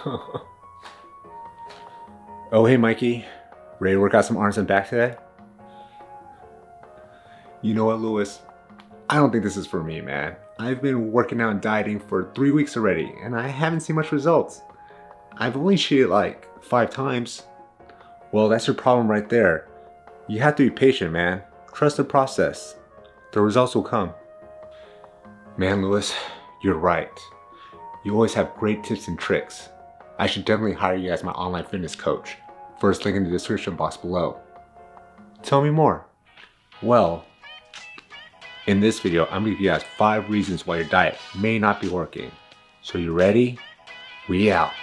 Oh, hey Mikey, ready to work out some arms and back today? You know what, Louis? I don't think this is for me, man. I've been working out and dieting for 3 weeks already, and I haven't seen much results. I've only cheated like 5 times. Well, that's your problem right there. You have to be patient, man. Trust the process. The results will come. Man, Louis, you're right. You always have great tips and tricks. I should definitely hire you as my online fitness coach. First link in the description box below. Tell me more. Well, in this video, I'm going to give you guys 5 reasons why your diet may not be working. So you ready? We out.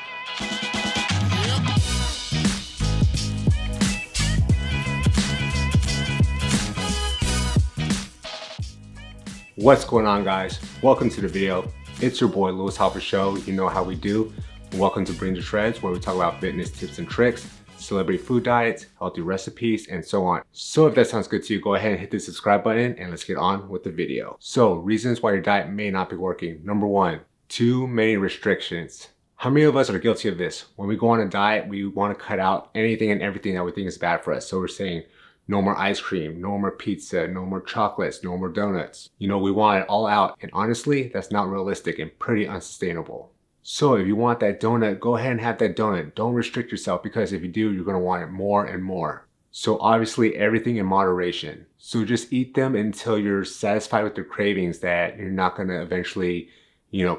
What's going on, guys? Welcome to the video. It's your boy Louis Ha Fa Sho. You know how we do. Welcome to Bring the Shreds, where we talk about fitness tips and tricks, celebrity food diets, healthy recipes, and so on. So if that sounds good to you, go ahead and hit the subscribe button and let's get on with the video. So reasons why your diet may not be working. Number 1, too many restrictions. How many of us are guilty of this? When we go on a diet, we want to cut out anything and everything that we think is bad for us. So we're saying no more ice cream, no more pizza, no more chocolates, no more donuts. You know, we want it all out. And honestly, that's not realistic and pretty unsustainable. So if you want that donut, go ahead and have that donut. Don't restrict yourself, because if you do, you're going to want it more and more. So obviously everything in moderation. So just eat them until you're satisfied with your cravings, that you're not going to eventually,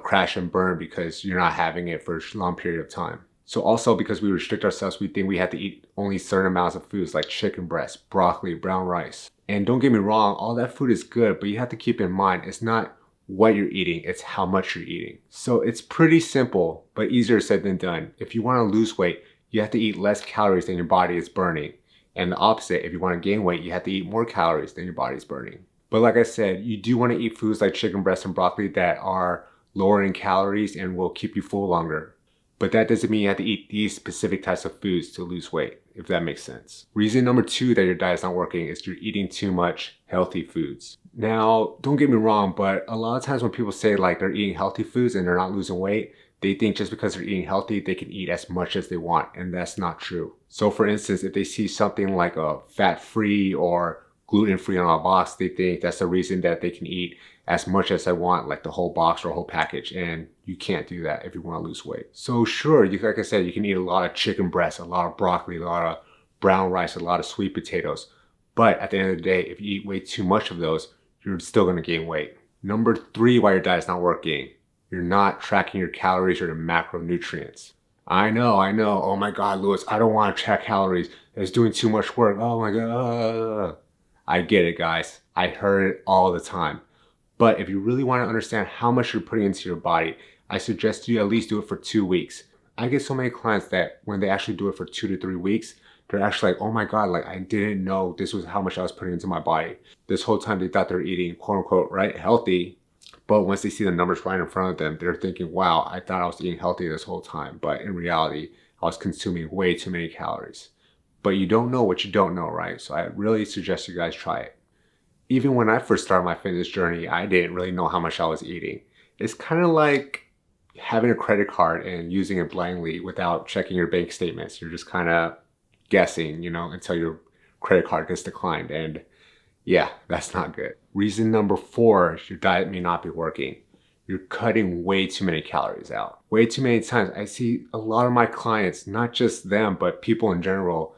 crash and burn because you're not having it for a long period of time. So also, because we restrict ourselves, we think we have to eat only certain amounts of foods like chicken breast, broccoli, brown rice. And don't get me wrong, all that food is good, but you have to keep in mind, it's not what you're eating, it's how much you're eating. So it's pretty simple, but easier said than done. If you want to lose weight, you have to eat less calories than your body is burning. And the opposite, if you want to gain weight, you have to eat more calories than your body is burning. But like I said, you do want to eat foods like chicken breast and broccoli that are lower in calories and will keep you full longer. But that doesn't mean you have to eat these specific types of foods to lose weight, if that makes sense. Reason number 2 that your diet's not working is you're eating too much healthy foods. Now, don't get me wrong, but a lot of times when people say like they're eating healthy foods and they're not losing weight, they think just because they're eating healthy, they can eat as much as they want, and that's not true. So for instance, if they see something like a fat-free or gluten-free on a box, they think that's the reason that they can eat as much as they want, like the whole box or whole package, and you can't do that if you want to lose weight. So sure, like I said, you can eat a lot of chicken breast, a lot of broccoli, a lot of brown rice, a lot of sweet potatoes, but at the end of the day, if you eat way too much of those, you're still going to gain weight. Number 3, why your diet's not working, you're not tracking your calories or your macronutrients. I know, oh my God, Louis, I don't want to track calories, it's doing too much work, oh my God. I get it, guys, I heard it all the time. But if you really want to understand how much you're putting into your body, I suggest you at least do it for 2 weeks. I get so many clients that when they actually do it for 2 to 3 weeks, they're actually like, oh my God, like I didn't know this was how much I was putting into my body. This whole time they thought they were eating quote unquote, right, healthy. But once they see the numbers right in front of them, they're thinking, wow, I thought I was eating healthy this whole time. But in reality, I was consuming way too many calories. But you don't know what you don't know, right? So I really suggest you guys try it. Even when I first started my fitness journey, I didn't really know how much I was eating. It's kind of like having a credit card and using it blindly without checking your bank statements. You're just kind of guessing, until your credit card gets declined. And yeah, that's not good. Reason number 4 is your diet may not be working. You're cutting way too many calories out. Way too many times. I see a lot of my clients, not just them, but people in general,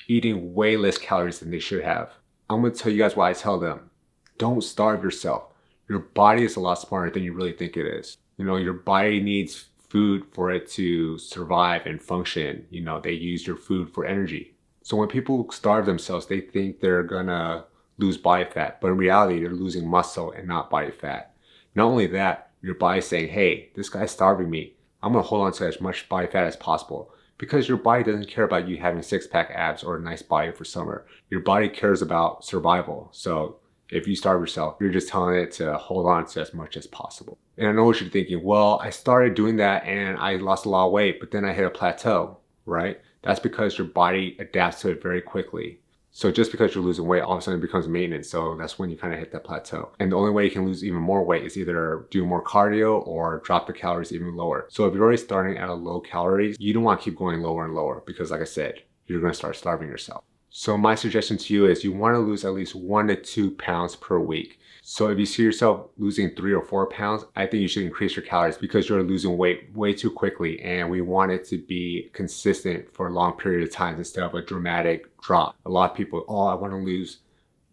eating way less calories than they should have. I'm going to tell you guys why I tell them. Don't starve yourself. Your body is a lot smarter than you really think it is. Your body needs food for it to survive and function. They use your food for energy. So when people starve themselves, they think they're going to lose body fat. But in reality, they're losing muscle and not body fat. Not only that, your body's saying, hey, this guy's starving me. I'm going to hold on to as much body fat as possible. Because your body doesn't care about you having 6-pack abs or a nice body for summer. Your body cares about survival. So if you starve yourself, you're just telling it to hold on to as much as possible. And I know what you're thinking, well, I started doing that and I lost a lot of weight, but then I hit a plateau, right? That's because your body adapts to it very quickly. So just because you're losing weight, all of a sudden it becomes maintenance. So that's when you kind of hit that plateau. And the only way you can lose even more weight is either do more cardio or drop the calories even lower. So if you're already starting at a low calories, you don't want to keep going lower and lower because like I said, you're going to start starving yourself. So my suggestion to you is you want to lose at least 1 to 2 pounds per week. So if you see yourself losing 3 or 4 pounds, I think you should increase your calories because you're losing weight way too quickly, and we want it to be consistent for a long period of time instead of a dramatic drop. A lot of people, oh, I want to lose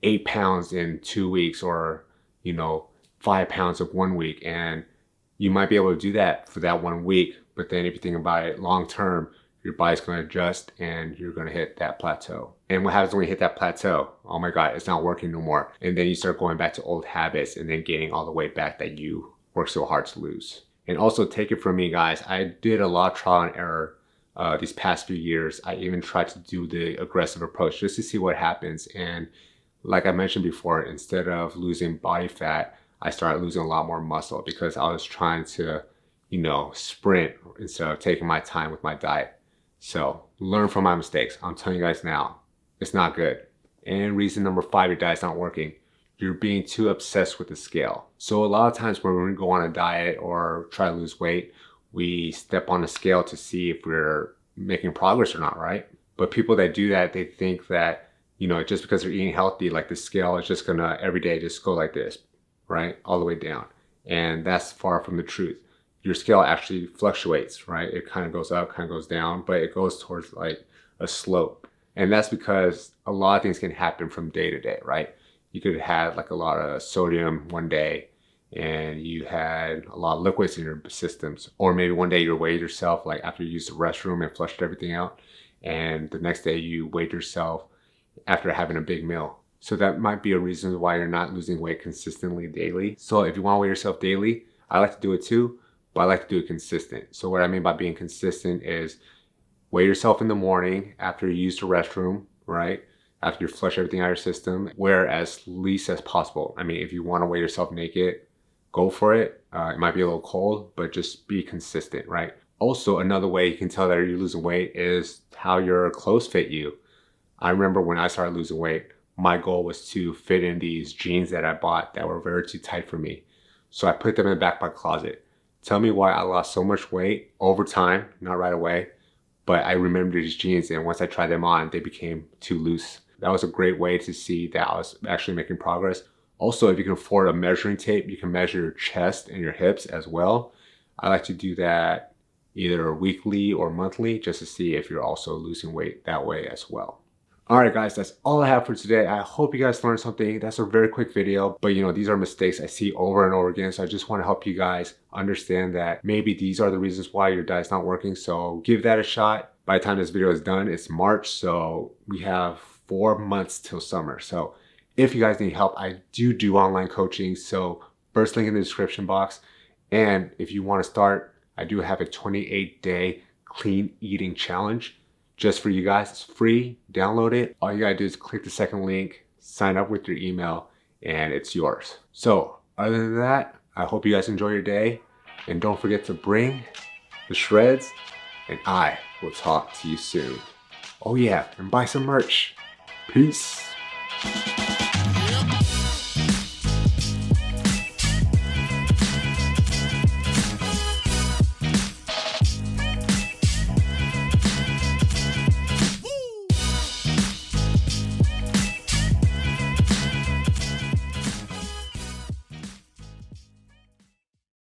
8 pounds in 2 weeks, or 5 pounds of 1 week, and you might be able to do that for that 1 week, but then if you think about it long term, your body's going to adjust and you're going to hit that plateau. And what happens when you hit that plateau? Oh my God, it's not working no more. And then you start going back to old habits and then gaining all the weight back that you worked so hard to lose. And also take it from me, guys, I did a lot of trial and error these past few years. I even tried to do the aggressive approach just to see what happens. And like I mentioned before, instead of losing body fat, I started losing a lot more muscle because I was trying to, sprint instead of taking my time with my diet. So learn from my mistakes. I'm telling you guys now, it's not good. And reason number 5, your diet's not working. You're being too obsessed with the scale. So a lot of times when we go on a diet or try to lose weight, we step on the scale to see if we're making progress or not, right? But people that do that, they think that, just because they're eating healthy, like the scale is just gonna every day just go like this, right? All the way down. And that's far from the truth. Your scale actually fluctuates, right? It kind of goes up, kind of goes down, but it goes towards like a slope. And that's because a lot of things can happen from day to day, right? You could have like a lot of sodium one day and you had a lot of liquids in your systems. Or maybe one day you weighed yourself like after you used the restroom and flushed everything out. And the next day you weighed yourself after having a big meal. So that might be a reason why you're not losing weight consistently daily. So if you want to weigh yourself daily, I like to do it too. But I like to do it consistent. So what I mean by being consistent is weigh yourself in the morning after you use the restroom, right? After you flush everything out of your system, wear as least as possible. I mean, if you want to weigh yourself naked, go for it. It might be a little cold, but just be consistent, right? Also, another way you can tell that you're losing weight is how your clothes fit you. I remember when I started losing weight, my goal was to fit in these jeans that I bought that were very too tight for me. So I put them in the back of my closet. Tell me why I lost so much weight over time, not right away, but I remember these jeans, and once I tried them on, they became too loose. That was a great way to see that I was actually making progress. Also, if you can afford a measuring tape, you can measure your chest and your hips as well. I like to do that either weekly or monthly just to see if you're also losing weight that way as well. All right, guys, that's all I have for today. I hope you guys learned something. That's a very quick video, but these are mistakes I see over and over again. So I just want to help you guys understand that maybe these are the reasons why your diet's not working. So give that a shot. By the time this video is done, it's March. So we have 4 months till summer. So if you guys need help, I do online coaching. So first link in the description box. And if you want to start, I do have a 28-day clean eating challenge. Just for you guys, it's free, download it. All you gotta do is click the second link, sign up with your email, and it's yours. So other than that, I hope you guys enjoy your day, and don't forget to bring the shreds, and I will talk to you soon. Oh yeah, and buy some merch. Peace.